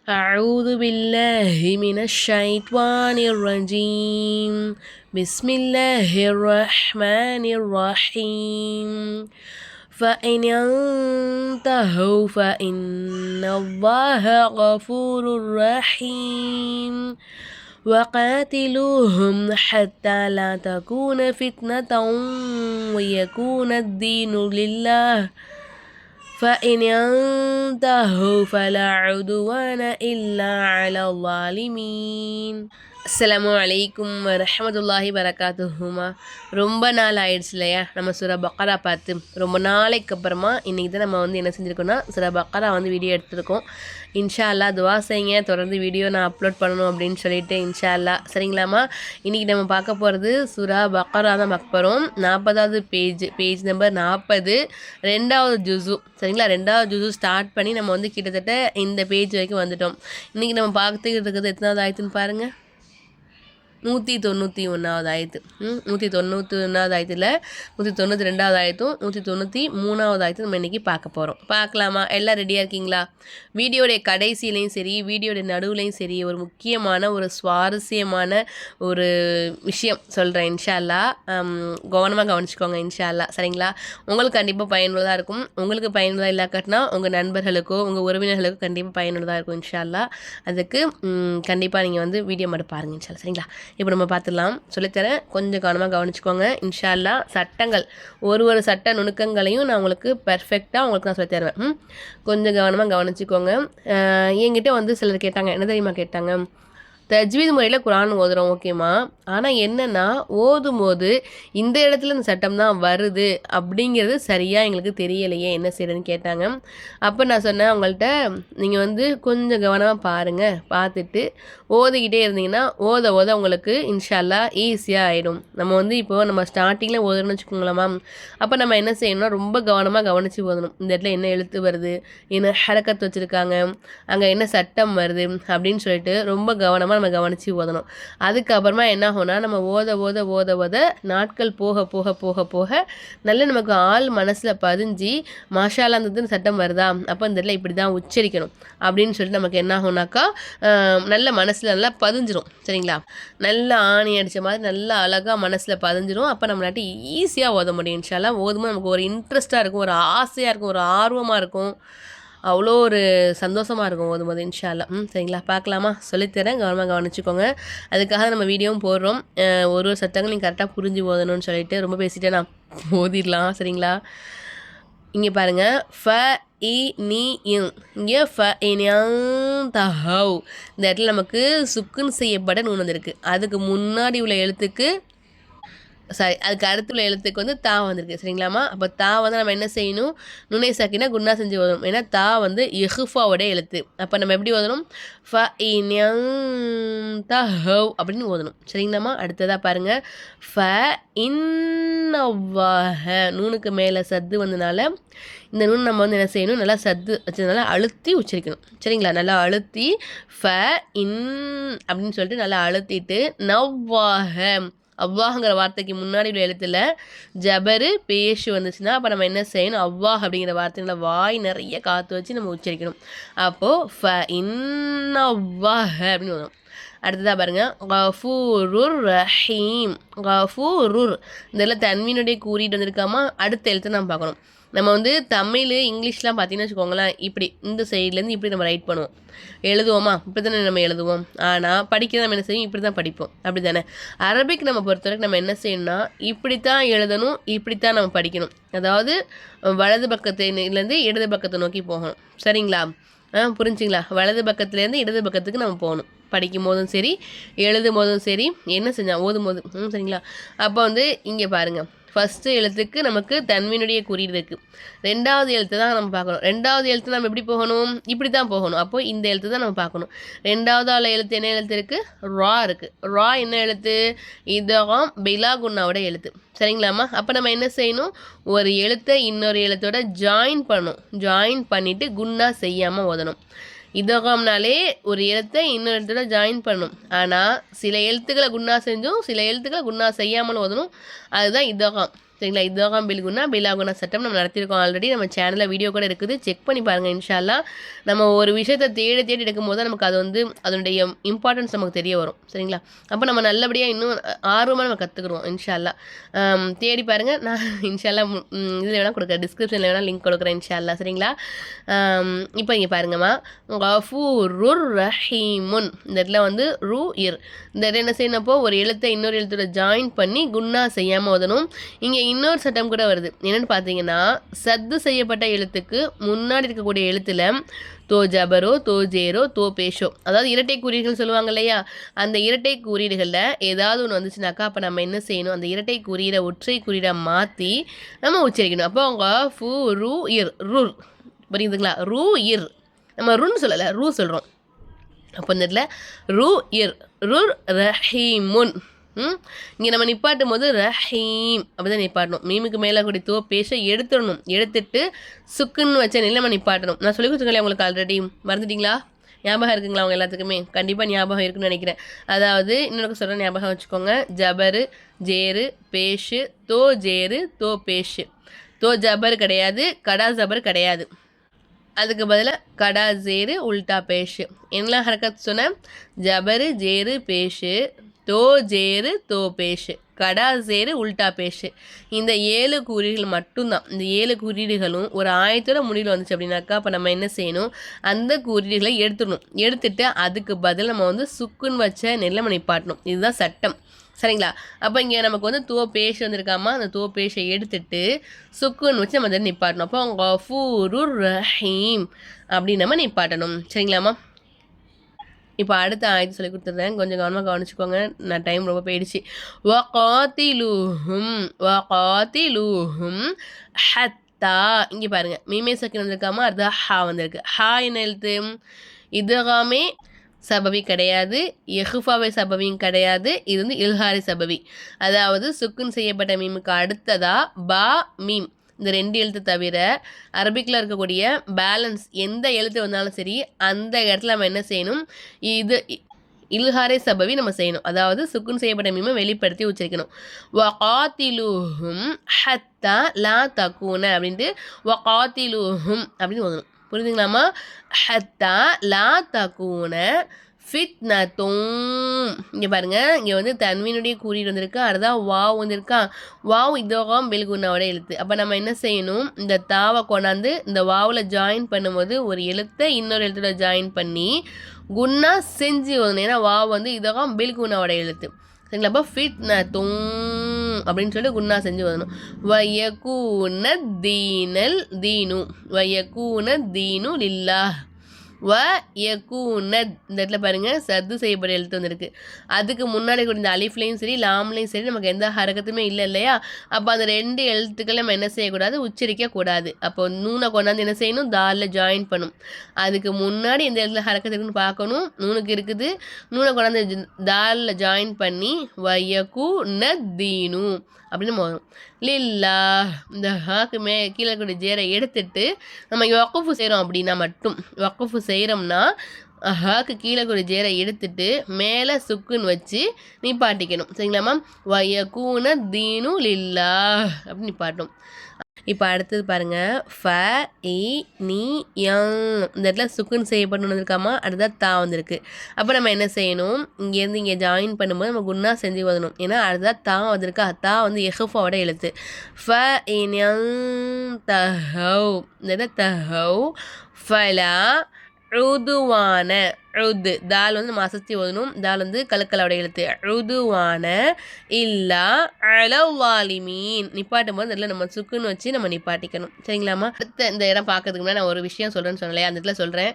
أعوذ بالله من الشيطان الرجيم بسم الله الرحمن الرحيم فإن انتهوا فإن الله غفور رحيم وقاتلوهم حتى لا تكون فتنة ويكون الدين لله فإن انتهوا فلا عدوان إلا على الظالمين. அஸ்ஸலாமு அலைக்கும் வரஹ்மத்துல்லாஹி வரகாத்துஹுமா. ரொம்ப நாள் ஆயிடுச்சு இல்லையா நம்ம சூரா பக்கரா பார்த்து. ரொம்ப நாளைக்கு அப்புறமா இன்றைக்கி தான் நம்ம என்ன செஞ்சுருக்கோன்னா சூரா பக்கரா வீடியோ எடுத்துருக்கோம். இன்ஷா அல்லா துவா செய்யுங்க, தொடர்ந்து வீடியோ நான் அப்லோட் பண்ணணும் அப்படின்னு சொல்லிட்டு இன்ஷா அல்லா. சரிங்களாம்மா? இன்றைக்கி நம்ம பார்க்க போகிறது சூரா பக்கரா தான் பார்க்க போகிறோம். 40வது பேஜ் நம்பர் 40, 2வது ஜுசு. சரிங்களா? 2வது ஜுசு ஸ்டார்ட் பண்ணி நம்ம கிட்டத்தட்ட இந்த பேஜ் வரைக்கும் வந்துட்டோம். இன்றைக்கி நம்ம பார்த்துக்கிட்டு இருக்கிறது எத்தனாவது ஆயிடுத்துன்னு பாருங்கள். 191வது ஆயத்து. 191வது ஆயத்தில் 192வது ஆயத்தும் 193வது ஆயத்தும் நம்ம இன்றைக்கி பார்க்க போகிறோம். பார்க்கலாமா? எல்லாம் ரெடியாக இருக்கீங்களா? வீடியோடைய கடைசியிலையும் சரி, வீடியோடைய நடுவுலையும் சரி, ஒரு முக்கியமான ஒரு சுவாரஸ்யமான ஒரு விஷயம் சொல்கிறேன். இன்ஷா அல்லா கவனமாக கவனிச்சுக்கோங்க. இன்ஷா அல்லா. சரிங்களா? உங்களுக்கு கண்டிப்பாக பயனுள்ளதாக இருக்கும். உங்களுக்கு பயனுள்ளதாக இல்லாக்கட்டினா உங்கள் நண்பர்களுக்கோ உங்கள் உறவினர்களுக்கோ கண்டிப்பாக பயனுள்ளதாக இருக்கும். இன்ஷா அல்லா. அதுக்கு கண்டிப்பாக நீங்கள் வீடியோ மட்டும் பாருங்கள். இன்ஷா அல்லா. சரிங்களா? இப்போ நம்ம பார்த்துடலாம். சொல்லித்தரேன், கொஞ்சம் கவனமாக கவனிச்சுக்கோங்க. இன்ஷா அல்லா. சட்டங்கள் ஒரு சட்ட நுணுக்கங்களையும் நான் உங்களுக்கு பெர்ஃபெக்டாக உங்களுக்கு நான் சொல்லித்தருவேன். கொஞ்சம் கவனமாக கவனிச்சுக்கோங்க. என்கிட்ட சிலர் கேட்டாங்க, என்ன தெரியுமா கேட்டாங்க, தஜ்வீத் முறையில் குரான் ஓதுகிறோம், ஓகேம்மா, ஆனால் என்னென்னா ஓதும்போது இந்த இடத்துல இந்த சட்டம் தான் வருது அப்படிங்கிறது சரியாக எங்களுக்கு தெரியலையே, என்ன செய்யறதுன்னு கேட்டாங்க. அப்போ நான் சொன்னேன் அவங்கள்ட்ட, நீங்கள் கொஞ்சம் கவனமாக பாருங்கள், பார்த்துட்டு ஓதிக்கிட்டே இருந்தீங்கன்னா ஓத உங்களுக்கு இன்ஷா அல்லா ஈஸியாக ஆகிடும். நம்ம இப்போது நம்ம ஸ்டார்டிங்கில் ஓதுறோன்னு வச்சுக்கோங்களேன் மேம். அப்போ நம்ம என்ன செய்யணும்னா ரொம்ப கவனமாக கவனித்து ஓதணும். இந்த இடத்துல என்ன எழுத்து வருது, என்ன ஹரக்கத்து வச்சுருக்காங்க, அங்கே என்ன சட்டம் வருது அப்படின்னு சொல்லிட்டு ரொம்ப கவனமாக நம்ம கவனித்து ஓதணும். அதுக்கப்புறமா என்ன ஆகும்னா நம்ம ஓத நாட்கள் போக போக போக போக நல்ல நமக்கு ஆள் மனசில் பதிஞ்சு மாஷாலா அந்த சட்டம் வருதா, அப்போ இந்த இடத்துல இப்படி தான் உச்சரிக்கணும் அப்படின்னு சொல்லிட்டு நமக்கு என்ன ஆகும்னாக்கா நல்ல மனசில் நல்லா பதிஞ்சிரும். சரிங்களா? நல்லா ஆணி அடித்த மாதிரி நல்லா அழகாக மனசில் பதிஞ்சிரும். அப்போ நம்மளாட்டி ஈஸியாக ஓத முடியும். இன்ஷா அல்லா. ஓதும்போது நமக்கு ஒரு இன்ட்ரெஸ்ட்டாக இருக்கும், ஒரு ஆசையாக இருக்கும், ஒரு ஆர்வமாக இருக்கும், அவ்வளோ ஒரு சந்தோஷமாக இருக்கும் ஓதும்போது. இன்ஷா அல்லா. சரிங்களா? பார்க்கலாமா? சொல்லித்தரேன், கவனமாக கவனிச்சுக்கோங்க. அதுக்காக நம்ம வீடியோவும் போடுறோம். ஒரு சட்டங்கள் நீங்கள் கரெக்டாக புரிஞ்சு ஓதணும்னு சொல்லிட்டு ரொம்ப பேசிட்டே நான் ஓதிடலாம். சரிங்களா? இங்கே பாருங்கள், இங்கே தஹவ் இந்த இடத்துல நமக்கு சுக்குன் செய்யப்பட நூன் வந்திருக்கு. அதுக்கு முன்னாடி உள்ள எழுத்துக்கு அதுக்கு அடுத்துள்ள எழுத்துக்கு தா வந்திருக்கு. சரிங்களாம்மா? அப்போ தா நம்ம என்ன செய்யணும், நுனை சாக்கினா குன்னா செஞ்சு ஓதணும். ஏன்னா தா இஹ்ஃபாவோட எழுத்து. அப்போ நம்ம எப்படி ஓதணும், தஹவ் அப்படின்னு ஓதணும். சரிங்களாம்மா? அடுத்ததாக பாருங்கள், நூனுக்கு மேலே சத்து வந்தனால இந்த நூன் நம்ம என்ன செய்யணும், நல்லா சத்து வச்சதுனால அழுத்தி உச்சரிக்கணும். சரிங்களா? நல்லா அழுத்தி அப்படின்னு சொல்லிட்டு நல்லா அழுத்திட்டு அவ்வாஹுங்கிற வார்த்தைக்கு முன்னாடி உள்ள எழுத்துல ஜபரு பேஷு வந்துச்சுன்னா அப்போ நம்ம என்ன செய்யணும், அவ்வாஹ் அப்படிங்கிற வார்த்தையில வாய் நிறைய காற்று வச்சு நம்ம உச்சரிக்கணும். அப்போது அவ்வாஹ் அப்படின்னு வரும். அடுத்ததாக பாருங்கள், கஃபூருர் ரஹீம். கஃபூருர் இதெல்லாம் தன்வீனுடைய கூறிட்டு வந்திருக்காமா. அடுத்த எழுத்து நம்ம பார்க்கணும். நம்ம தமிழ் இங்கிலீஷ்லாம் பார்த்தீங்கன்னு வச்சுக்கோங்களேன், இப்படி இந்த சைட்லேருந்து இப்படி நம்ம ரைட் பண்ணுவோம், எழுதுவோமா, இப்படி தானே நம்ம எழுதுவோம். ஆனால் படிக்க நம்ம என்ன செய்வோம், இப்படி தான் படிப்போம், அப்படி தானே. அரபிக் நம்ம பொறுத்தவரைக்கும் நம்ம என்ன செய்யணும்னா இப்படித்தான் எழுதணும், இப்படித்தான் நம்ம படிக்கணும். அதாவது வலது பக்கத்துலேருந்து இடது பக்கத்தை நோக்கி போகணும். சரிங்களா? புரிஞ்சுங்களா? வலது பக்கத்துலேருந்து இடது பக்கத்துக்கு நம்ம போகணும். படிக்கும் போதும் சரி, எழுதும் போதும் சரி, என்ன செஞ்சால் ஓதும் போது. சரிங்களா? அப்போ இங்கே பாருங்கள், ஃபஸ்ட்டு எழுத்துக்கு நமக்கு தன்வீனுடைய குறியீடு இருக்குது. 2வது எழுத்து தான் நம்ம பார்க்கணும். 2வது எழுத்து நம்ம எப்படி போகணும், இப்படி தான் போகணும். அப்போது இந்த எழுத்து தான் நம்ம பார்க்கணும். 2வது எழுத்து என்ன எழுத்து இருக்குது, ரா இருக்குது. ரா என்ன எழுத்து, இதகம் பிலா குன்னாவோட எழுத்து. சரிங்களாம்மா? அப்போ நம்ம என்ன செய்யணும், ஒரு எழுத்தை இன்னொரு எழுத்தோட ஜாயின் பண்ணணும். ஜாயின் பண்ணிவிட்டு குன்னா செய்யாமல் ஓதணும். இதகம்னாலே ஒரு எழுத்தை இன்னொரு எழுத்தோட ஜாயின் பண்ணணும். ஆனால் சில எழுத்துக்களை குன்னா செஞ்சும் சில எழுத்துக்களை குன்னா செய்யாமல் ஓதணும். அதுதான் இதகம். சரிங்களா. இதோகம் பில்குன்னா பிலாகுனா சட்டம் நம்ம நடத்தியிருக்கோம் ஆல்ரெடி. நம்ம சேனலில் வீடியோ கூட இருக்குது, செக் பண்ணி பாருங்கள். இன்ஷா அல்லாஹ் நம்ம ஒரு விஷயத்தை தேடி தேடி எடுக்கும்போது தான் நமக்கு அது வந்து அதனுடைய இம்பார்ட்டன்ஸ் நமக்கு தெரிய வரும். சரிங்களா. அப்போ நம்ம நல்லபடியாக இன்னும் ஆர்வமாக நம்ம கற்றுக்குறோம் இன்ஷா அல்லாஹ். தேடி பாருங்கள். நான் இன்ஷா அல்லாஹ் இதில் வேணால் கொடுக்குறேன், டிஸ்கிரிப்ஷனில் வேணால் லிங்க் கொடுக்குறேன் இன்ஷா அல்லாஹ். சரிங்களா. இப்போ இங்கே பாருங்கம்மா, கஃபூருர் ரஹீமுன் இந்த இடத்துல வந்து ரூ இர் இந்த இடத்துல என்ன செய்யணும்ப்போ ஒரு எழுத்தை இன்னொரு எழுத்தோட ஜாயின் பண்ணி குன்னா செய்யாமல் ஓதணும். இங்கே இன்னொரு சட்டம் கூட வருது. என்னென்னு பார்த்தீங்கன்னா, சத்து செய்யப்பட்ட எழுத்துக்கு முன்னாடி இருக்கக்கூடிய எழுத்தில் தோ ஜபரோ தோ ஜேரோ தோ பேஷோ, அதாவது இரட்டை குறியீடுகள் சொல்லுவாங்க இல்லையா, அந்த இரட்டை குறியீடுகளில் ஏதாவது ஒன்று வந்துச்சுனாக்கா அப்போ நம்ம என்ன செய்யணும், அந்த இரட்டை குறியீடை ஒற்றை குறியீடாக மாற்றி நம்ம உச்சரிக்கணும். அப்போ அவங்க ஃபு ரூ இர் ருர் புரியுதுங்களா. ரூ இர் நம்ம ருன்னு சொல்லலை, ரூ சொல்கிறோம். அப்போ இந்த இடத்துல ரூ இர் ருர் ரஹீமுன். இங்கே நம்ம நிப்பாட்டும் போது ரஹீம் அப்படி தான் நிப்பாட்டணும். மீமுக்கு மேலே கூடிய தோ பேஷ எடுத்துடணும். எடுத்துட்டு சுக்குன்னு வச்ச நிலை நம்ம நிப்பாட்டணும். நான் சொல்லி கொடுத்துங்களேன் உங்களுக்கு ஆல்ரெடி, மறந்துட்டிங்களா? ஞாபகம் இருக்குங்களா அவங்க எல்லாத்துக்குமே? கண்டிப்பாக ஞாபகம் இருக்குன்னு நினைக்கிறேன். அதாவது இன்னொரு சொல்கிற ஞாபகம் வச்சுக்கோங்க. ஜபரு ஜேரு பேஷு தோ ஜேரு தோ பேஷு. தோ ஜபர் கிடையாது, கடா ஜபர் கிடையாது, அதுக்கு பதிலாக கடா ஜேரு உல்டா பேஷு. என்ன ஹரக்கத் சொன்னேன்? ஜபரு ஜேரு பேஷு தோ ஜேரு தோ பேஷு கடா ஜேரு உல்டா பேஷு. இந்த 7 குறியீடுகள் மட்டும்தான். இந்த 7 குறியீடுகளும் ஒரு ஆயத்தோட முடிவில் வந்துச்சு அப்படின்னாக்கா அப்போ நம்ம என்ன செய்யணும், அந்த குறியீடுகளை எடுத்துடணும். எடுத்துட்டு அதுக்கு பதில் நம்ம வந்து சுக்குன்னு வச்ச நெல்லை நம்ம நிப்பாட்டணும். இதுதான் சட்டம். சரிங்களா. அப்போ இங்கே நமக்கு வந்து தோ பேஷ் வந்திருக்காமா, அந்த தோ பேஷை எடுத்துட்டு சுக்குன்னு வச்சு நம்ம அதை நிப்பாட்டணும். அப்போ கஃபூருர் ரஹீம் அப்படின்னு நம்ம நிப்பாட்டணும். சரிங்களாம்மா. இப்போ அடுத்த ஆயத்து சொல்லி கொடுத்துட்றேன், கொஞ்சம் கவனமாக கவனிச்சுக்கோங்க. நான் டைம் ரொம்ப போயிடுச்சு. வகாத்திலுஹும் வகாத்திலுஹும் ஹத்தா. இங்கே பாருங்கள், மீமே சக்கின் வந்திருக்காமா, அதுதான் ஹா வந்திருக்கு. ஹா என்ன எழுத்து? இதுகாமே சபவி கிடையாது, எஹுஃபாவை சபவியும் கிடையாது. இது வந்து இல்ஹாரி சபவி, அதாவது சுக்குன் செய்யப்பட்ட மீமுக்கு அடுத்ததா பா மீம் இந்த 2 எழுத்து தவிர அரபிக்கில் இருக்கக்கூடிய பேலன்ஸ் எந்த எழுத்து வந்தாலும் சரி அந்த இடத்துல நம்ம என்ன செய்யணும், இது இல்ஹாரே சபவி நம்ம செய்யணும். அதாவது சுக்குன் செய்யப்பட்ட மீமை வெளிப்படுத்தி உச்சரிக்கணும். வகாத்திலுஹும் ஹத்தா லா தக்கூன அப்படின்ட்டு வகாத்திலுஹும் அப்படின்னு ஓதணும். புரியுதுங்களாம்மா? ஹத்தா லா தக்கூன ஃபித்னத்தும். இங்கே பாருங்கள், இங்கே வந்து தன்வீனுடைய குறியீடு வந்திருக்கு, அதுதான் வாவ் வந்திருக்கா. வாவ் இதோகம் பெல்குன்னாவோட எழுத்து. அப்போ நம்ம என்ன செய்யணும், இந்த தாவை கொண்டாந்து இந்த வாவில் ஜாயின் பண்ணும்போது ஒரு எழுத்தை இன்னொரு எழுத்தோட ஜாயின் பண்ணி குன்னா செஞ்சு வரணும். ஏன்னா வாவ் வந்து இதோகம் பெல்குன்னாவோட எழுத்து. சரிங்களா. அப்போ ஃபித்னத்தும் அப்படின்னு சொல்லி குன்னா செஞ்சு வரணும். வயக்கூன தீனல் தீனு வயக்கூன தீனு லில்லாஹ். வ யக்கூனத் இந்த இடத்துல பாருங்கள் சத்து செய்யப்பட்ட எழுத்து வந்திருக்கு. அதுக்கு முன்னாடி கூட இந்த அலிஃப்லையும் சரி லாம்லையும் சரி நமக்கு எந்த ஹரக்கத்துமே இல்லை இல்லையா. அப்போ அந்த 2 எழுத்துக்களை நம்ம என்ன செய்யக்கூடாது, உச்சரிக்கக்கூடாது. அப்போ நூனை கொண்டாந்து என்ன செய்யணும், தாலில் ஜாயின் பண்ணும். அதுக்கு முன்னாடி எந்த இடத்துல ஹரக்கத்து இருக்குன்னு பார்க்கணும். நூனுக்கு இருக்குது, நூனை கொண்டாந்து தாலில் ஜாயின் பண்ணி வயக்கூனத் தீனு அப்படின்னு வரும். லில்லா இந்த ஹாக்கு கீழே கூட ஜேரை எடுத்துட்டு நம்ம வக்குஃபு செய்கிறோம் அப்படின்னா மட்டும், வக்குஃபு செய்கிறோம்னா ஹாக்கு கீழே கூட ஜேரை எடுத்துட்டு மேலே சுக்குன்னு வச்சு நிப்பாட்டிக்கணும். சரிங்களாம்மா. வயக்கூன தீனு லில்லா அப்படின்னு நிப்பாட்டும். இப்போ அடுத்தது பாருங்கள், ஃப இ நீ யங் இந்த இடத்துல சுக்குன்னு செய்யப்படணும் வந்திருக்காமா, அடுத்தது தா வந்திருக்கு. அப்போ நம்ம என்ன செய்யணும், இங்கேருந்து இங்கே ஜாயின் பண்ணும்போது நம்ம குன்னா செஞ்சு வரணும். ஏன்னா அடுத்தது தா வந்திருக்கா, தா வந்து எஹுஃபாவோட எழுத்து. ஃப இன் யங் தஹவ் இந்த இடத்துல தஹவ் ஃபலா உதுவான உது தால் வந்து நம்ம அசத்தி ஓதணும். தால் வந்து கலக்கலோட எழுத்து. உதுவான இல்லா அலவாலிமீன் நிப்பாட்டும் போது அதில் நம்ம சுக்குன்னு வச்சு நம்ம நிப்பாட்டிக்கணும். சரிங்களாம்மா. அடுத்த இந்த இடம் பார்க்கறதுக்கு முன்னாடி நான் ஒரு விஷயம் சொல்கிறேன்னு சொன்னலையே, அந்த இடத்துல சொல்கிறேன்.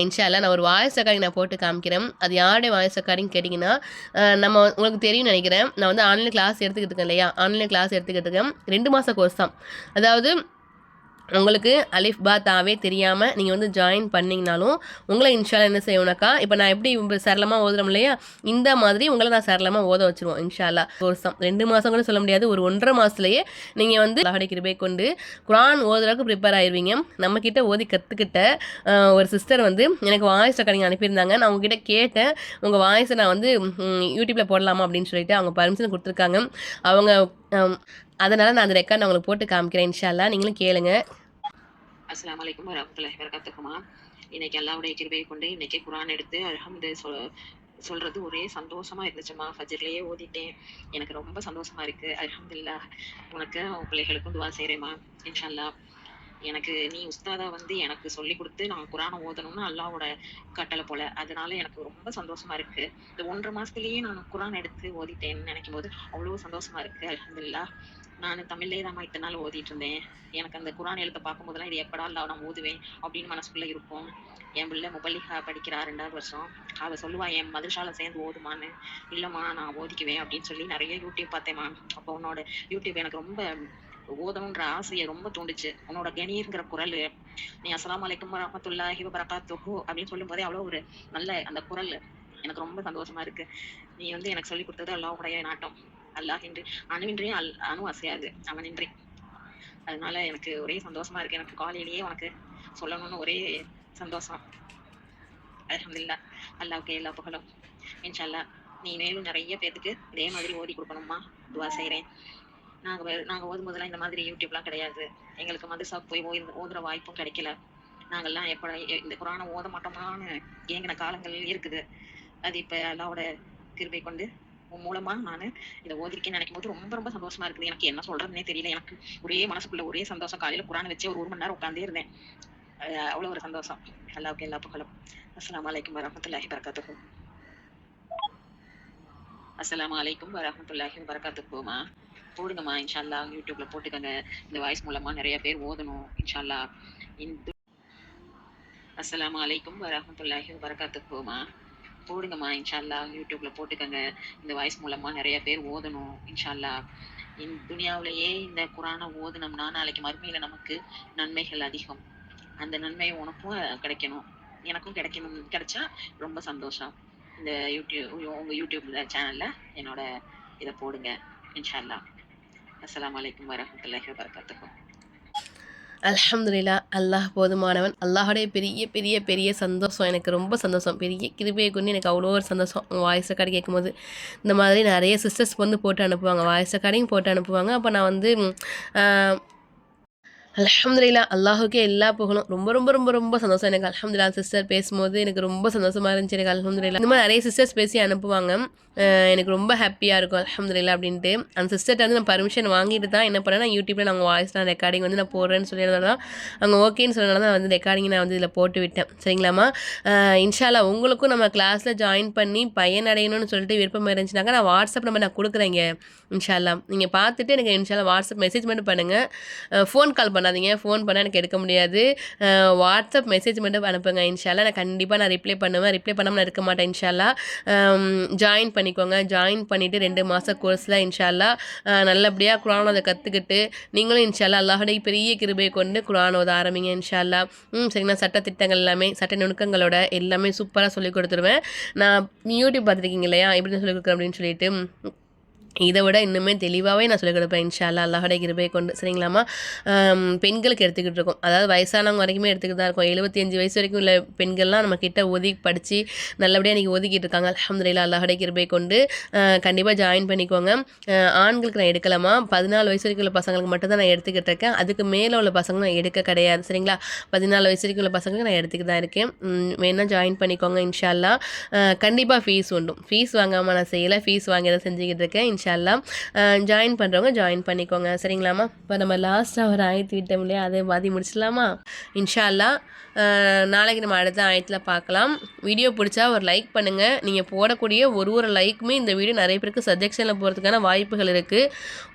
இன்ஷா அல்லாஹ் நான் ஒரு வாய்ஸ் ரெக்கார்டிங் நான் போட்டு காமிக்கிறேன். அது யாருடைய வாய்ஸ் ரெக்கார்டிங் கேட்டிங்கன்னா, நம்ம உங்களுக்கு தெரியும்னு நினைக்கிறேன். நான் வந்து ஆன்லைன் கிளாஸ் எடுத்துக்கிட்டு இருக்கேன் இல்லையா, ஆன்லைன் கிளாஸ் எடுத்துக்கிட்டு இருக்கேன். 2 மாத கோர்ஸ் தான். அதாவது உங்களுக்கு அலிஃப் பா தாவே தெரியாமல் நீங்கள் வந்து ஜாயின் பண்ணிங்கனாலும் உங்களை இன்ஷால்லா என்ன செய்வோம்னாக்கா, இப்போ நான் எப்படி சரளமாக ஓதுறோம் இல்லையா, இந்த மாதிரி உங்களை நான் சரளமாக ஓத வச்சுருவோம் இன்ஷால்லா. கோர்ஸ் 2 மாதம் கூட சொல்ல முடியாது, ஒரு 1.5 மாதத்துலேயே நீங்கள் வந்து அல்லாஹ்வுடைய கிருபை கொண்டு குர்ஆன் ஓதுறதுக்கு ப்ரிப்பேர் ஆயிடுவீங்க. நம்மக்கிட்ட ஓதி கற்றுக்கிட்ட ஒரு சிஸ்டர் வந்து எனக்கு வாய்ஸ் ரெக்கார்டிங் அனுப்பியிருந்தாங்க. நான் உங்ககிட்ட கேட்டேன், உங்கள் வாய்ஸை நான் வந்து யூடியூப்பில் போடலாமா அப்படின்னு சொல்லிட்டு அவங்க பர்மிஷன் கொடுத்துருக்காங்க. அவங்க அதனால் நான் அந்த ரெக்கார்ட் நான் உங்களுக்கு போட்டு காமிக்கிறேன் இன்ஷா அல்லாஹ். நீங்களும் கேளுங்க. அஸ்ஸலாமு அலைக்கும் வரஹ்மத்துல்லாஹி வபரகாத்துஹுமா. இன்னைக்கு அல்லாஹ்வுடைய கிருபையை கொண்டு இன்னைக்கு குர்ஆன் எடுத்து அல்ஹம்து சொல்றது ஒரே சந்தோஷமா இருந்துச்சுமா. ஃபஜ்ர்லயே ஓதிட்டேன். எனக்கு ரொம்ப சந்தோஷமா இருக்கு. அல்ஹம்துலில்லாஹ். உனக்கு உன் பிள்ளைகளுக்கும் துவா செய்றேம்மா இன்ஷா அல்லாஹ். எனக்கு நீ உஸ்தாதா வந்து எனக்கு சொல்லி கொடுத்து நான் குர்ஆனை ஓதணும்னு அல்லாஹ்வோட கட்டளை போல. அதனால எனக்கு ரொம்ப சந்தோஷமா இருக்கு. இந்த 1.5 மாசத்துலயே நான் குர்ஆன் எடுத்து ஓதிட்டேன்னு நினைக்கும் போது அவ்வளவு சந்தோஷமா இருக்கு. அல்ஹம்துலில்லாஹ். நான் தமிழ்லயே தான் இத்தனை நாள் ஓதிட்டு இருந்தேன். எனக்கு அந்த குர்ஆன் எழுத்த பார்க்கும் போதெல்லாம் இது எப்படா அல்லாஹ் நான் ஓதுவேன் அப்படின்னு மனசுக்குள்ள இருக்கும். என் பிள்ளை முபல்லிகா படிக்கிறா 2வது வருஷம். அவ சொல்லுவா என் மதரசால சேர்ந்து ஓதுமான்னு. இல்லம்மா நான் ஓதிக்குவேன் அப்படின்னு சொல்லி நிறைய யூடியூப் பார்த்தேம்மா. அப்போ உன்னோட யூடியூப் எனக்கு ரொம்ப ஓதணுன்ற ஆசையை ரொம்ப தூண்டுச்சு. உன்னோட கணீர்ங்கிற குரல், நீ அஸ்ஸலாமு அலைக்கும் வரஹ்மத்துல்லாஹி வபரகாத்துஹு அப்படின்னு சொல்லும் போதே அவ்வளோ ஒரு நல்ல அந்த குரல் எனக்கு ரொம்ப சந்தோஷமா இருக்கு. நீ வந்து எனக்கு சொல்லி கொடுத்தது அல்லாஹ்வுடைய நாட்டம். அல்லாஹ் இன்றி அணுவின்றி அணு அசையாது அவனின்றி. அதனால எனக்கு ஒரே சந்தோஷமா இருக்கு. எனக்கு காலையிலேயே உனக்கு சொல்லணும்னு ஒரே சந்தோஷம். அல்ஹம்துலில்லாஹ். அல்லாஹ்வுக்கு எல்லா புகழும். இன்ஷா அல்லாஹ் நீ மேலும் நிறைய பேத்துக்கு இதே மாதிரி ஓதி கொடுக்கணுமா துவா செய்றேன். நாங்க ஓதும் போதெல்லாம் இந்த மாதிரி யூடியூப்லாம் கிடையாது. எங்களுக்கு மதரசாவுக்கு போய் ஓதுற வாய்ப்பும் கிடைக்கல. நாங்கெல்லாம் எப்ப இந்த குர்ஆனை ஓத மாட்டோமான்னு ஏங்கின காலங்கள் இருக்குது. அது இப்ப அல்லாஹ்வோட கிருபை கொண்டு உன் மூலமா நானு இதை ஓதிருக்கேன்னு நினைக்கும் போது ரொம்ப ரொம்ப சந்தோஷமா இருக்குது. எனக்கு என்ன சொல்றதுன்னே தெரியல. எனக்கு ஒரே மனசுக்குள்ள ஒரே சந்தோஷம். காலையில குர்ஆனை வச்சு ஒரு மணி நேரம் உட்கார்ந்தே இருந்தேன். அவ்வளவு ஒரு சந்தோஷம். அல்லாஹ்வுக்கு எல்லா புகழும். அஸ்ஸலாமு அலைக்கும் வரஹ்மத்துல்லாஹி வபரகாத்துஹு. அஸ்ஸலாமு அலைக்கும் வரஹ்மத்துல்லாஹி வபரகாத்துஹுமா. போடுங்கம்மா இன்ஷா அல்லாஹ். யூடியூப்ல போட்டுக்கங்க. இந்த வாய்ஸ் மூலமா நிறைய பேர் ஓதணும் இன்ஷா அல்லாஹ். அஸ்ஸலாமு அலைக்கும் வரஹ்மத்துல்லாஹி வபரகாத்துஹுமா. போடுங்கம்மா இன்ஷா அல்லாஹ். யூடியூப்ல போட்டுக்கங்க. இந்த வாய்ஸ் மூலமா நிறைய பேர் ஓதணும் இன்ஷா அல்லாஹ். துனியாவிலேயே இந்த குர்ஆனை ஓதுனோம்னா நாளைக்கு மறுமையில நமக்கு நன்மைகள் அதிகம். அந்த நன்மை உனக்கும் கிடைக்கணும், எனக்கும் கிடைச்சா ரொம்ப சந்தோஷம். இந்த உங்க யூடியூப் சேனல்ல என்னோட இதை போடுங்க இன்ஷா அல்லாஹ். அஸ்ஸலாமு அலைக்கும் வரஹ்மத்துல்லாஹி வபரகாத்துஹு. அல்ஹம்துலில்லாஹ். அல்லாஹ் போதுமானவன். அல்லாஹுடைய பெரிய பெரிய பெரிய சந்தோஷம். எனக்கு ரொம்ப சந்தோஷம். பெரிய கிருபையை கொண்டு எனக்கு அவ்வளோ ஒரு சந்தோஷம். வாய்ஸ் ரெக்கார்டு கேட்கும்போது இந்த மாதிரி நிறைய சிஸ்டர்ஸ் வந்து போட்டு அனுப்புவாங்க. வாய்ஸ் ரெக்கார்டிங் போட்டு அனுப்புவாங்க. அப்போ நான் வந்து அல்ஹம்துலில்லாஹ். அல்லாஹுக்கே எல்லா புகழும். ரொம்ப ரொம்ப ரொம்ப ரொம்ப சந்தோஷம் எனக்கு. அல்ஹம்துலில்லாஹ் சிஸ்டர் பேசும்போது எனக்கு ரொம்ப சந்தோஷமாக இருந்துச்சு எனக்கு. அல்ஹம்துலில்லாஹ். இந்த மாதிரி நிறைய சிஸ்டர்ஸ் பேசி அனுப்புவாங்க. எனக்கு ரொம்ப ஹாப்பியாக இருக்கும் அல்ஹம்துலில்லாஹ் அப்படின்ட்டு. அந்த சிஸ்டர்கிட்ட வந்து நான் பர்மிஷன் வாங்கிட்டு தான் என்ன பண்ணேன், யூடியூப்பில் நாங்கள் வாய்ஸ்லாம் ரெக்கார்டிங் வந்து நான் போடுறேன்னு சொல்லியிருந்தா தான் அவங்க ஓகேன்னு சொன்னனால தான் வந்து ரெக்கார்டிங் நான் வந்து இதில் போட்டு விட்டேன். சரிங்களாம்மா. இன்ஷா அல்லாஹ் உங்களுக்கும் நம்ம கிளாஸில் ஜாயின் பண்ணி பயனடையணும்னு சொல்லிட்டு விருப்பம் இருந்துச்சுனாக்கா நான் வாட்ஸ்அப் நம்பர் நான் கொடுக்குறேங்க இன்ஷா அல்லாஹ். நீங்கள் பார்த்துட்டு எனக்கு இன்ஷா அல்லாஹ் வாட்ஸ்அப் மெசேஜ் மட்டும் பண்ணுங்கள். ஃபோன் கால் பண்ணாதீங்க. ஃபோன் பண்ணால் எனக்கு எடுக்க முடியாது. வாட்ஸ்அப் மெசேஜ் மட்டும் அனுப்புங்க இன்ஷா அல்லாஹ். நான் கண்டிப்பாக நான் ரிப்ளை பண்ணுவேன். ரிப்ளை பண்ணாமல் நான் இருக்க மாட்டேன் இன்ஷா அல்லாஹ். ஜாயின் பண்ணிக்கோங்க. ஜாயின் பண்ணிவிட்டு 2 மாத கோர்ஸில் இன்ஷா அல்லாஹ் நல்லபடியாக குர்ஆன் ஓத கற்றுக்கிட்டு நீங்களும் இன்ஷா அல்லாஹ் அல்லாஹுடைய பெரிய கிருபையை கொண்டு குர்ஆன் ஓத ஆரம்பிங்க இன்ஷா அல்லாஹ். சரிங்களா. சட்டத்திட்டங்கள் எல்லாமே சட்ட நுணுக்கங்களோட எல்லாமே சூப்பராக சொல்லிக் கொடுத்துருவேன். நான் யூடியூப் பார்த்துருக்கீங்க இல்லையா, எப்படி சொல்லிக் கொடுக்குறேன் அப்படின்னு சொல்லிட்டு இதை விட இன்னுமே தெளிவாகவே நான் சொல்லிக் கொடுப்பேன் இன்ஷா அல்லாஹ் அல்லாஹுடைய கிருபையை கொண்டு. சரிங்களாம்மா. பெண்களுக்கு எடுத்துக்கிட்டு இருக்கோம். அதாவது வயசானவங்க வரைக்குமே எடுத்துக்கிட்டு தான் இருக்கும். 75 வயசு வரைக்கும் உள்ள பெண்கள்லாம் நம்ம கிட்ட படித்து நல்லபடியாக இன்றைக்கி ஒதுக்கிட்டு இருக்காங்க. அல்ஹம்துலில்லாஹ் அல்லாஹுடைய கிருபையை கொண்டு கண்டிப்பாக ஜாயின் பண்ணிக்கோங்க. ஆண்களுக்கு நான் எடுக்கலாமா, 14 வயசு வரைக்கும் உள்ள பசங்களுக்கு மட்டும் தான் நான் எடுத்துக்கிட்டு இருக்கேன். அதுக்கு மேலே உள்ள பசங்க நான் எடுக்க கிடையாது. சரிங்களா. 14 வயசு வரைக்கும் உள்ள பசங்களுக்கு நான் எடுத்துக்கிட்டு தான் இருக்கேன். வேணால் ஜாயின் பண்ணிக்கோங்க இன்ஷா அல்லாஹ். கண்டிப்பாக ஃபீஸ் உண்டும். ஃபீஸ் வாங்காமல் நான் செய்யலை. ஃபீஸ் வாங்கி தான் செஞ்சுக்கிட்டு இருக்கேன் இன்ஷா அல்லாஹ். ஜாயின் பண்ணுறவங்க ஜாயின் பண்ணிக்கோங்க. சரிங்களாம்மா. இப்போ நம்ம லாஸ்ட்டாக ஒரு ஆயத்து விட்டோம் இல்லையா, அதை பாதி முடிச்சிடலாமா இன்ஷா அல்லாஹ். நாளைக்கு நம்ம அடுத்த ஆயத்தில் பார்க்கலாம். வீடியோ பிடிச்சா ஒரு லைக் பண்ணுங்கள். நீங்கள் போடக்கூடிய ஒரு லைக்குமே இந்த வீடியோ நிறைய பேருக்கு சஜெக்ஷனில் போகிறதுக்கான வாய்ப்புகள் இருக்குது.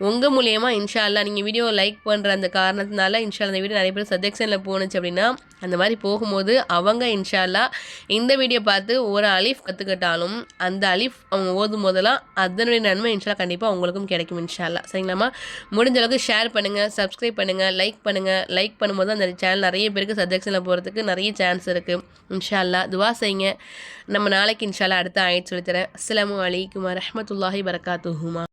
உங்கள் மூலியமா இன்ஷா அல்லாஹ் நீங்கள் வீடியோ லைக் பண்ணுற அந்த காரணத்தினால இன்ஷா அல்லாஹ் இந்த வீடியோ நிறைய பேர் சஜெக்ஷனில் போணுச்சு அப்படின்னா அந்த மாதிரி போகும்போது அவங்க இன்ஷா அல்லாஹ் இந்த வீடியோ பார்த்து ஒரு அலிஃப் கற்றுக்கிட்டாலும் அந்த அலிஃப் அவங்க ஓதும் போதெல்லாம் அதனுடைய நன்மை இன்ஷா அல்லாஹ் கண்டிப்பாக உங்களுக்கும் கிடைக்கும் இன்ஷா அல்லாஹ். சரிங்களாம்மா. முடிஞ்ச அளவுக்கு ஷேர் பண்ணுங்கள், சப்ஸ்கிரைப் பண்ணுங்கள், லைக் பண்ணுங்கள். லைக் பண்ணும்போது அந்த சேனல் நிறைய பேருக்கு சஜெக்ஷனில் போகிறதுக்கு நிறைய சான்ஸ் இருக்குது இன்ஷா அல்லாஹ். துவா செய்யுங்க. நம்ம நாளைக்கு இன்ஷா அல்லாஹ் அடுத்த ஆயத்து சொல்லித்தரேன். அஸ்ஸலாமு அலைக்கும் வரஹ்மத்துல்லாஹி வபரகாத்துஹு.